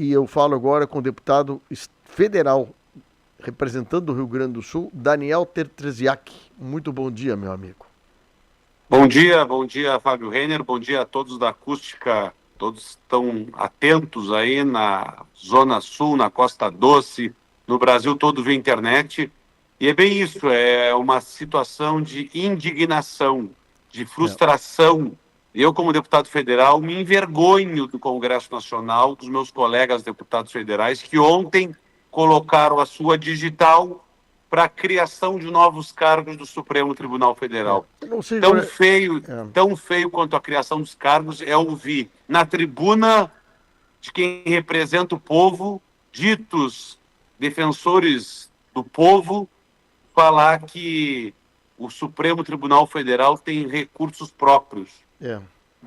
E eu falo agora com o deputado federal, representando o Rio Grande do Sul, Daniel Tertreziak. Muito bom dia, meu amigo. Bom dia, Fábio Renner, bom dia a todos da Acústica, todos estão atentos aí na Zona Sul, na Costa Doce, no Brasil todo via internet, e é bem isso, é uma situação de indignação, de frustração. Eu, como deputado federal, me envergonho do Congresso Nacional, dos meus colegas deputados federais, que ontem colocaram a sua digital para a criação de novos cargos do Supremo Tribunal Federal. Tão feio quanto a criação dos cargos é ouvir na tribuna de quem representa o povo, ditos defensores do povo, falar que o Supremo Tribunal Federal tem recursos próprios.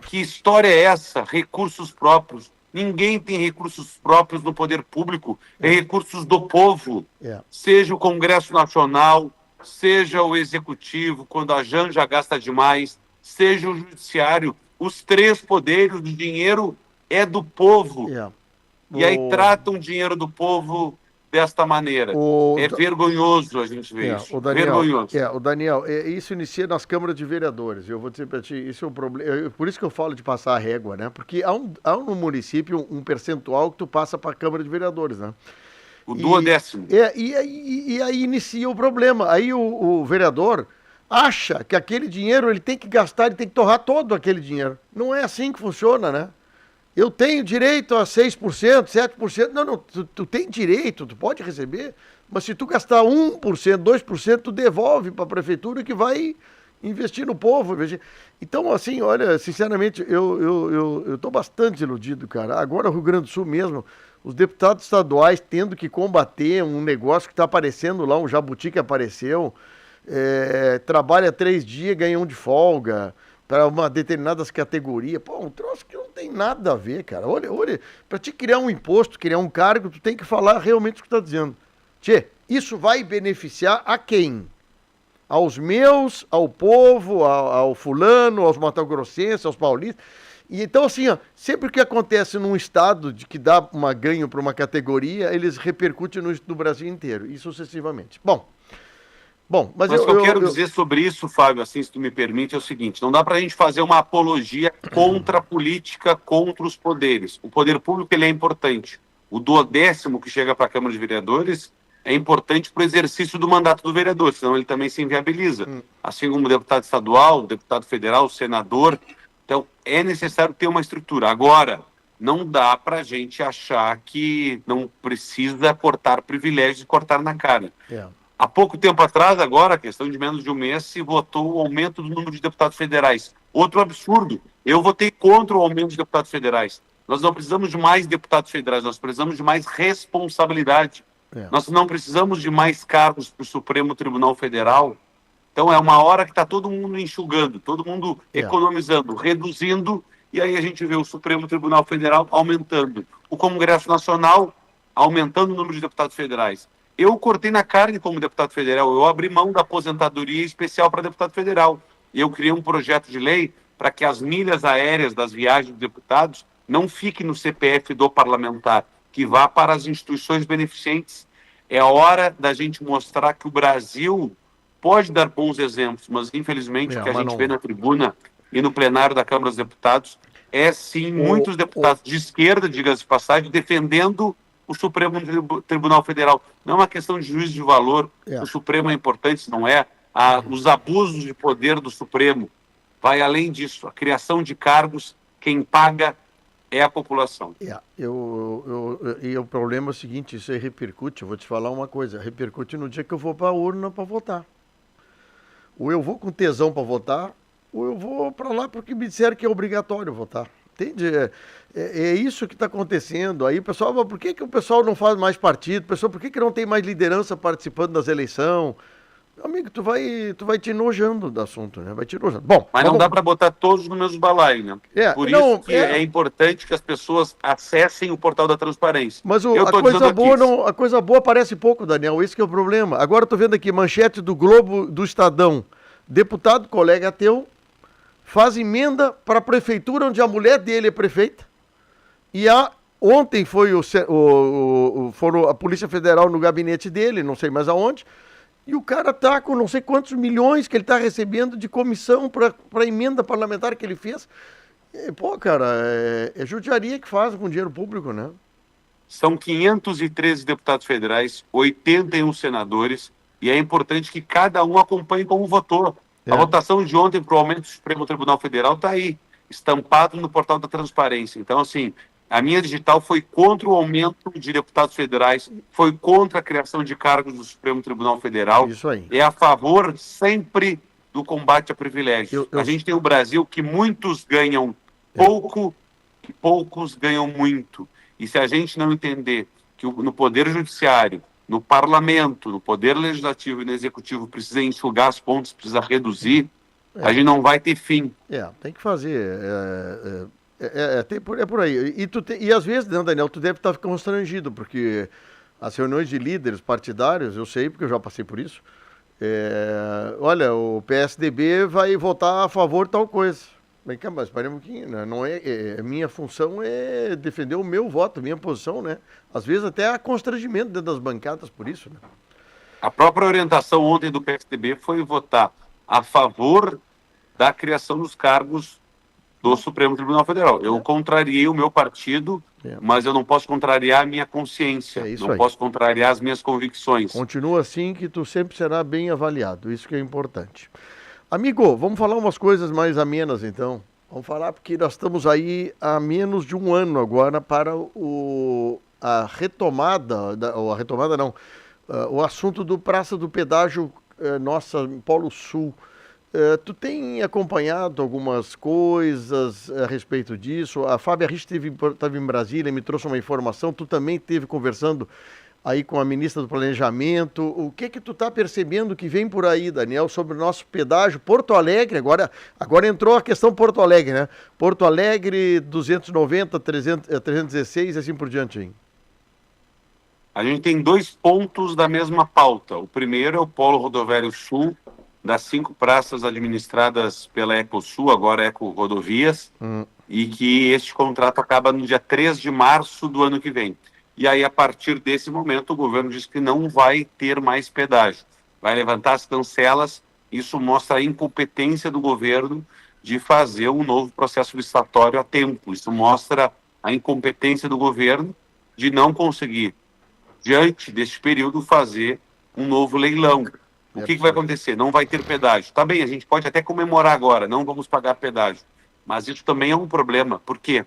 Que história é essa? Recursos próprios. Ninguém tem recursos próprios no poder público, é recursos do povo. Seja o Congresso Nacional, seja o Executivo, quando a Janja gasta demais, seja o Judiciário. Os três poderes, o dinheiro é do povo. E aí tratam o dinheiro do povo desta maneira. É vergonhoso a gente ver isso. Vergonhoso. Daniel, isso inicia nas câmaras de vereadores. Eu vou dizer para ti, isso é um problema. Por isso que eu falo de passar a régua, né? Porque há no município um percentual que tu passa para a Câmara de Vereadores, né? O duodécimo. E aí inicia o problema. Aí o vereador acha que aquele dinheiro ele tem que gastar, ele tem que torrar todo aquele dinheiro. Não é assim que funciona, né? Eu tenho direito a 6%, 7%. Não, tu tem direito, tu pode receber, mas se tu gastar 1%, 2%, tu devolve para a prefeitura que vai investir no povo. Então, assim, olha, sinceramente, eu estou bastante iludido, cara. Agora o Rio Grande do Sul mesmo, os deputados estaduais tendo que combater um negócio que está aparecendo lá, um jabuti que apareceu, trabalha 3 dias, ganha 1 de folga, para uma determinadas categorias. Pô, um troço que não tem nada a ver, cara. Olha, para te criar um imposto, criar um cargo, tu tem que falar realmente o que tu tá dizendo. Tchê, isso vai beneficiar a quem? Aos meus, ao povo, ao fulano, aos matogrossenses, aos paulistas. E então, assim, ó, sempre que acontece num estado de que dá uma ganho para uma categoria, eles repercutem no Brasil inteiro, e sucessivamente. Mas o que eu quero dizer sobre isso, Fábio, assim, se tu me permite, é o seguinte: não dá para a gente fazer uma apologia contra a política, contra os poderes. O poder público ele é importante. O duodécimo que chega para a Câmara de Vereadores é importante para o exercício do mandato do vereador, senão ele também se inviabiliza. Assim como o deputado estadual, o deputado federal, o senador. Então, é necessário ter uma estrutura. Agora, não dá para a gente achar que não precisa cortar privilégios e cortar na cara. Há pouco tempo atrás, agora, questão de menos de um mês, se votou o aumento do número de deputados federais. Outro absurdo. Eu votei contra o aumento de deputados federais. Nós não precisamos de mais deputados federais, nós precisamos de mais responsabilidade. Nós não precisamos de mais cargos para o Supremo Tribunal Federal. Então é uma hora que está todo mundo enxugando, todo mundo economizando, reduzindo, e aí a gente vê o Supremo Tribunal Federal aumentando. O Congresso Nacional aumentando o número de deputados federais. Eu cortei na carne como deputado federal, eu abri mão da aposentadoria especial para deputado federal. Eu criei um projeto de lei para que as milhas aéreas das viagens dos deputados não fiquem no CPF do parlamentar, que vá para as instituições beneficentes. É hora da gente mostrar que o Brasil pode dar bons exemplos, mas infelizmente o que a gente vê na tribuna e no plenário da Câmara dos Deputados é sim muitos deputados de esquerda, diga-se de passagem, defendendo o Supremo Tribunal Federal. Não é uma questão de juízo de valor. O Supremo é importante, se não é. Os abusos de poder do Supremo vai além disso. A criação de cargos, quem paga é a população. E o problema é o seguinte, isso aí repercute, eu vou te falar uma coisa, repercute no dia que eu vou para a urna para votar. Ou eu vou com tesão para votar, ou eu vou para lá porque me disseram que é obrigatório votar. Entende? É isso que está acontecendo. Aí o pessoal, por que o pessoal não faz mais partido? Pessoal, por que não tem mais liderança participando das eleições? Amigo, tu vai te enojando do assunto, né? Vai te enojando. Bom, mas não dá para botar todos no mesmo balaio, né? Por isso que é importante que as pessoas acessem o portal da transparência. Mas a coisa boa aparece pouco, Daniel. Esse que é o problema. Agora eu tô vendo aqui, manchete do Globo do Estadão. Deputado, colega teu, faz emenda para a prefeitura onde a mulher dele é prefeita e há Ontem foi foram a Polícia Federal no gabinete dele, não sei mais aonde, e o cara tá com não sei quantos milhões que ele tá recebendo de comissão para emenda parlamentar que ele fez. E, pô, cara, é judiaria que faz com dinheiro público, né? São 513 deputados federais, 81 senadores, e é importante que cada um acompanhe como votou. A votação de ontem para o aumento do Supremo Tribunal Federal está aí, estampado no portal da transparência. Então, assim, a minha digital foi contra o aumento de deputados federais, foi contra a criação de cargos do Supremo Tribunal Federal. Isso aí. É a favor sempre do combate a privilégios. A gente tem o Brasil que muitos ganham pouco e poucos ganham muito. E se a gente não entender que no Poder Judiciário, no Parlamento, no Poder Legislativo e no Executivo precisa enxugar as pontas, precisa reduzir, a gente não vai ter fim. Tem que fazer. É por aí. E às vezes, né, Daniel, tu deve estar constrangido, porque as reuniões de líderes partidários, eu sei, porque eu já passei por isso, olha, o PSDB vai votar a favor de tal coisa. Vem cá, mas espera um pouquinho, né? Não minha função é defender o meu voto, a minha posição, né? Às vezes até há constrangimento dentro das bancadas por isso, né? A própria orientação ontem do PSDB foi votar a favor da criação dos cargos do Supremo Tribunal Federal. Eu contrariei o meu partido, mas eu não posso contrariar a minha consciência, não posso contrariar as minhas convicções. Continua assim que tu sempre será bem avaliado, isso que é importante. Amigo, vamos falar umas coisas mais amenas, então. Vamos falar porque nós estamos aí há menos de um ano agora para a retomada, o assunto do Praça do Pedágio, nossa, Polo Sul. Tu tem acompanhado algumas coisas a respeito disso? A Fábia Rich estava em Brasília, me trouxe uma informação. Tu também esteve conversando aí com a ministra do Planejamento. O que tu está percebendo que vem por aí, Daniel, sobre o nosso pedágio Porto Alegre? Agora entrou a questão Porto Alegre, né? Porto Alegre, 290, 316 e assim por diante, hein? A gente tem dois pontos da mesma pauta. O primeiro é o Polo Rodoviário Sul, das 5 praças administradas pela Ecosul, agora Eco Rodovias, e que este contrato acaba no dia 3 de março do ano que vem. E aí, a partir desse momento, o governo diz que não vai ter mais pedágio. Vai levantar as cancelas. Isso mostra a incompetência do governo de fazer um novo processo licitatório a tempo. Isso mostra a incompetência do governo de não conseguir, diante deste período, fazer um novo leilão. O que vai acontecer? Não vai ter pedágio. Tá bem, a gente pode até comemorar agora, não vamos pagar pedágio. Mas isso também é um problema. Por quê?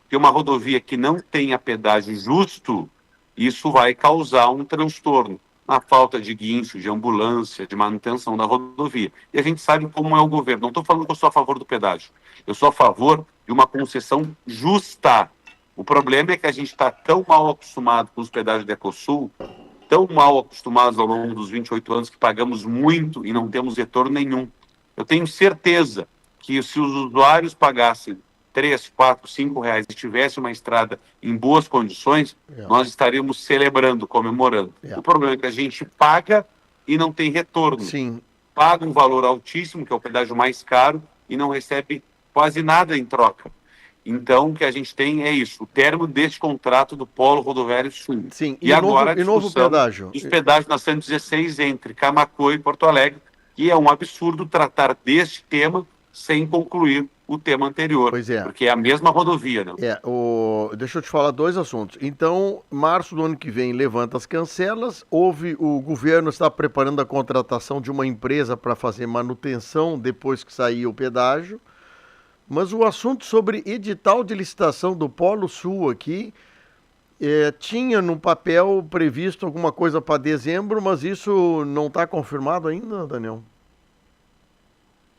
Porque uma rodovia que não tenha pedágio justo, isso vai causar um transtorno na falta de guincho, de ambulância, de manutenção da rodovia. E a gente sabe como é o governo. Não estou falando que eu sou a favor do pedágio. Eu sou a favor de uma concessão justa. O problema é que a gente está tão mal acostumado com os pedágios da Ecosul, tão mal acostumados ao longo dos 28 anos que pagamos muito e não temos retorno nenhum. Eu tenho certeza que se os usuários pagassem 3, 4, 5 reais e tivesse uma estrada em boas condições, nós estaríamos celebrando, comemorando. O problema é que a gente paga e não tem retorno. Sim. Paga um valor altíssimo, que é o pedágio mais caro, e não recebe quase nada em troca. Então, o que a gente tem é isso, o término deste contrato do Polo Rodoviário Sul. Sim. E agora a novo pedágio? Dos pedágios na 116 entre Camaquã e Porto Alegre, que é um absurdo tratar deste tema sem concluir o tema anterior. Pois é. Porque é a mesma rodovia, né? Deixa eu te falar dois assuntos. Então, março do ano que vem levanta as cancelas. O governo está preparando a contratação de uma empresa para fazer manutenção depois que sair o pedágio. Mas o assunto sobre edital de licitação do Polo Sul aqui, tinha no papel previsto alguma coisa para dezembro, mas isso não está confirmado ainda, Daniel?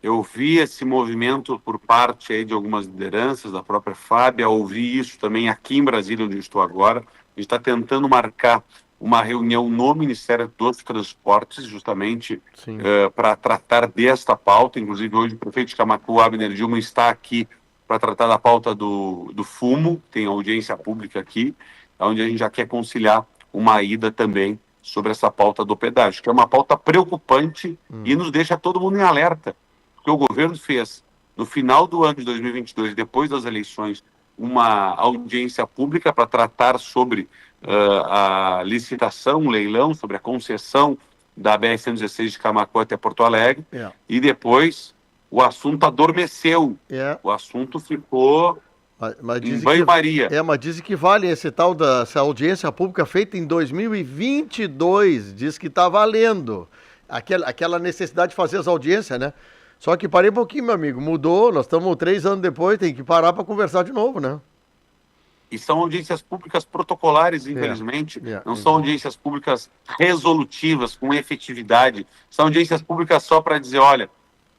Eu vi esse movimento por parte aí de algumas lideranças, da própria Fábia, ouvi isso também aqui em Brasília, onde eu estou agora. A gente está tentando marcar uma reunião no Ministério dos Transportes, justamente para tratar desta pauta. Inclusive, hoje o prefeito de Camaquã, Abner Dilma, está aqui para tratar da pauta do fumo, tem audiência pública aqui, onde a gente já quer conciliar uma ida também sobre essa pauta do pedágio, que é uma pauta preocupante e nos deixa todo mundo em alerta. Que o governo fez no final do ano de 2022, depois das eleições, uma audiência pública para tratar sobre a licitação, o leilão, sobre a concessão da BR-116 de Camaquã até Porto Alegre, e depois o assunto adormeceu, o assunto ficou em banho-maria. Mas dizem que vale essa audiência pública feita em 2022, diz que está valendo, aquela necessidade de fazer as audiências, né? Só que parei um pouquinho, meu amigo, mudou, nós estamos 3 anos depois, tem que parar para conversar de novo, né? E são audiências públicas protocolares, infelizmente. Não são audiências públicas resolutivas, com efetividade. São audiências públicas só para dizer, olha,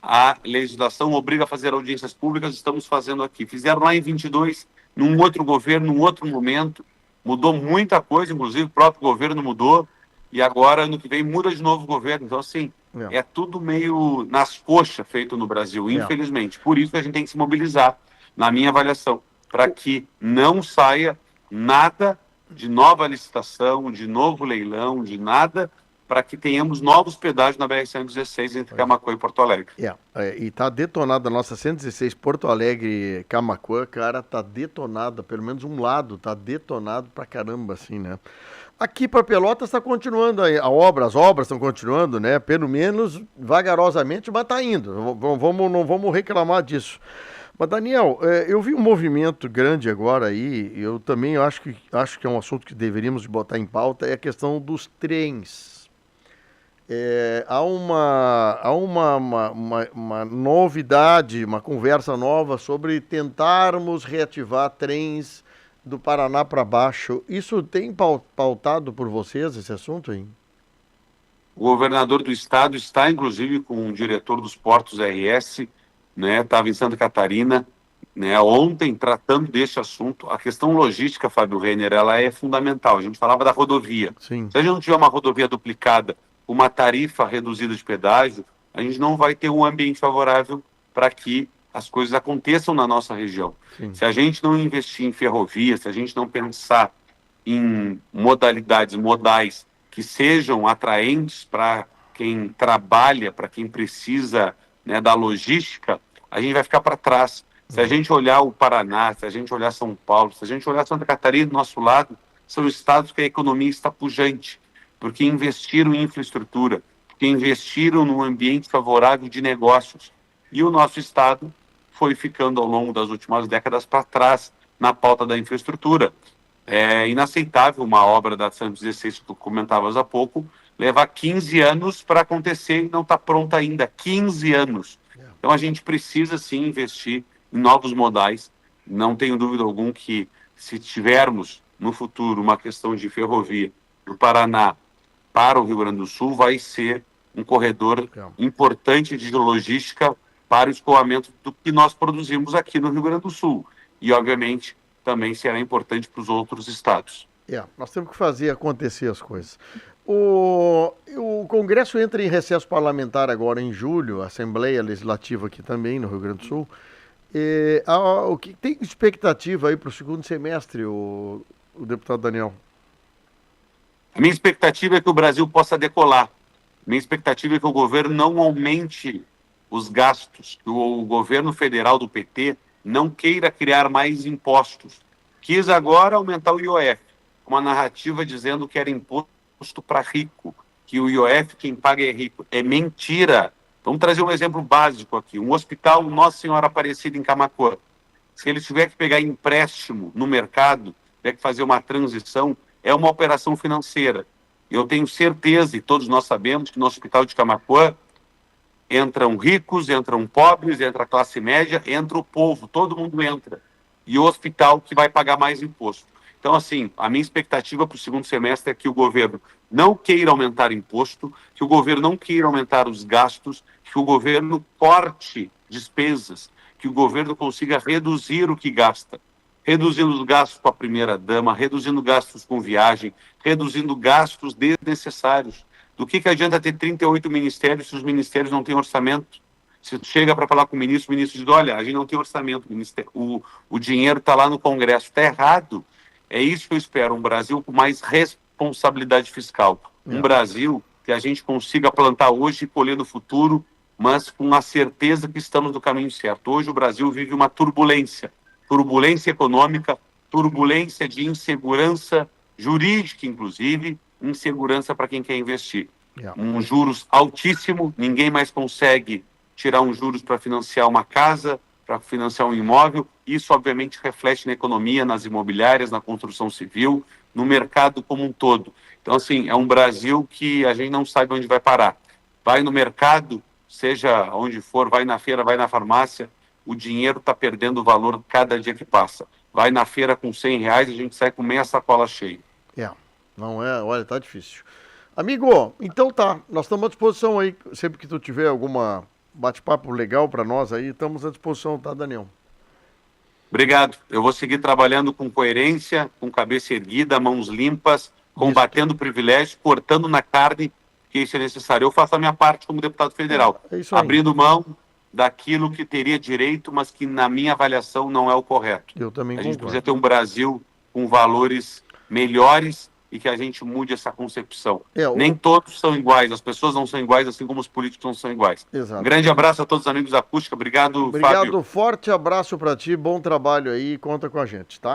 a legislação obriga a fazer audiências públicas, estamos fazendo aqui. Fizeram lá em 22, num outro governo, num outro momento. Mudou muita coisa, inclusive o próprio governo mudou. E agora, ano que vem, muda de novo o governo. Então, assim, é tudo meio nas coxas feito no Brasil, infelizmente. Por isso a gente tem que se mobilizar, na minha avaliação, para que não saia nada de nova licitação, de novo leilão, de nada, para que tenhamos novos pedágios na BR-116 entre Camaquã e Porto Alegre. E tá detonada a nossa 116 Porto Alegre-Camaquã, cara, tá detonada, pelo menos um lado tá detonado pra caramba, assim, né? Aqui para Pelotas está continuando as obras estão continuando, né? Pelo menos vagarosamente, mas tá indo, não vamos reclamar disso. Mas, Daniel, eu vi um movimento grande agora aí, eu também acho que é um assunto que deveríamos botar em pauta, é a questão dos trens. Há uma novidade, uma conversa nova sobre tentarmos reativar trens do Paraná para baixo. Isso tem pautado por vocês, esse assunto, hein? O governador do estado está, inclusive, com o diretor dos portos RS, né, estava em Santa Catarina, né, ontem, tratando desse assunto. A questão logística, Fábio Renner, ela é fundamental. A gente falava da rodovia. Sim. Se a gente não tiver uma rodovia duplicada, uma tarifa reduzida de pedágio, a gente não vai ter um ambiente favorável para que as coisas aconteçam na nossa região. Sim. Se a gente não investir em ferrovia, se a gente não pensar em modais que sejam atraentes para quem trabalha, para quem precisa, né, da logística, a gente vai ficar para trás. Se a gente olhar o Paraná, se a gente olhar São Paulo, se a gente olhar Santa Catarina do nosso lado, são estados que a economia está pujante, porque investiram em infraestrutura, porque investiram num ambiente favorável de negócios. E o nosso estado foi ficando ao longo das últimas décadas para trás na pauta da infraestrutura. É inaceitável uma obra da 116, que tu comentavas há pouco, levar 15 anos para acontecer e não está pronta ainda. 15 anos. Então a gente precisa sim investir em novos modais. Não tenho dúvida alguma que se tivermos no futuro uma questão de ferrovia do Paraná para o Rio Grande do Sul, vai ser um corredor importante de logística para o escoamento do que nós produzimos aqui no Rio Grande do Sul. E, obviamente, também será importante para os outros estados. Nós temos que fazer acontecer as coisas. O Congresso entra em recesso parlamentar agora em julho, a Assembleia Legislativa aqui também no Rio Grande do Sul. O que tem expectativa aí para o segundo semestre, o deputado Daniel? A minha expectativa é que o Brasil possa decolar. Minha expectativa é que o governo não aumente os gastos, que o governo federal do PT não queira criar mais impostos. Quis agora aumentar o IOF, uma narrativa dizendo que era imposto para rico, que o IOF quem paga é rico. É mentira. Vamos trazer um exemplo básico aqui. Um hospital Nossa Senhora Aparecida em Camaquã. Se ele tiver que pegar empréstimo no mercado, tiver que fazer uma transição, é uma operação financeira. Eu tenho certeza, e todos nós sabemos, que no Hospital de Camaquã entram ricos, entram pobres, entra a classe média, entra o povo, todo mundo entra. E o hospital que vai pagar mais imposto. Então, assim, a minha expectativa para o segundo semestre é que o governo não queira aumentar imposto, que o governo não queira aumentar os gastos, que o governo corte despesas, que o governo consiga reduzir o que gasta. Reduzindo os gastos com a primeira-dama, reduzindo gastos com viagem, reduzindo gastos desnecessários. Do que adianta ter 38 ministérios se os ministérios não têm orçamento? Se chega para falar com o ministro diz, olha, a gente não tem orçamento, o dinheiro está lá no Congresso. Está errado. É isso que eu espero, um Brasil com mais responsabilidade fiscal. Um Brasil que a gente consiga plantar hoje e colher no futuro, mas com a certeza que estamos no caminho certo. Hoje o Brasil vive uma turbulência. turbulência econômica, turbulência de insegurança jurídica, inclusive, insegurança para quem quer investir. Um juros altíssimo, ninguém mais consegue tirar um juros para financiar uma casa, para financiar um imóvel. Isso, obviamente, reflete na economia, nas imobiliárias, na construção civil, no mercado como um todo. Então, assim, é um Brasil que a gente não sabe onde vai parar. Vai no mercado, seja onde for, vai na feira, vai na farmácia, o dinheiro está perdendo valor cada dia que passa. Vai na feira com R$100, a gente sai com meia sacola cheia. Não é, olha, tá difícil. Amigo, então tá, nós estamos à disposição aí, sempre que tu tiver alguma bate-papo legal para nós aí, estamos à disposição, tá, Daniel? Obrigado. Eu vou seguir trabalhando com coerência, com cabeça erguida, mãos limpas, combatendo o privilégio, cortando na carne, que isso é necessário. Eu faço a minha parte como deputado federal, abrindo mão daquilo que teria direito, mas que, na minha avaliação, não é o correto. Eu também concordo. A gente precisa ter um Brasil com valores melhores e que a gente mude essa concepção. Nem todos são iguais, as pessoas não são iguais, assim como os políticos não são iguais. Exato. Um grande abraço a todos os amigos da Acústica. Obrigado, Fábio. Obrigado, forte abraço para ti, bom trabalho aí, conta com a gente, tá?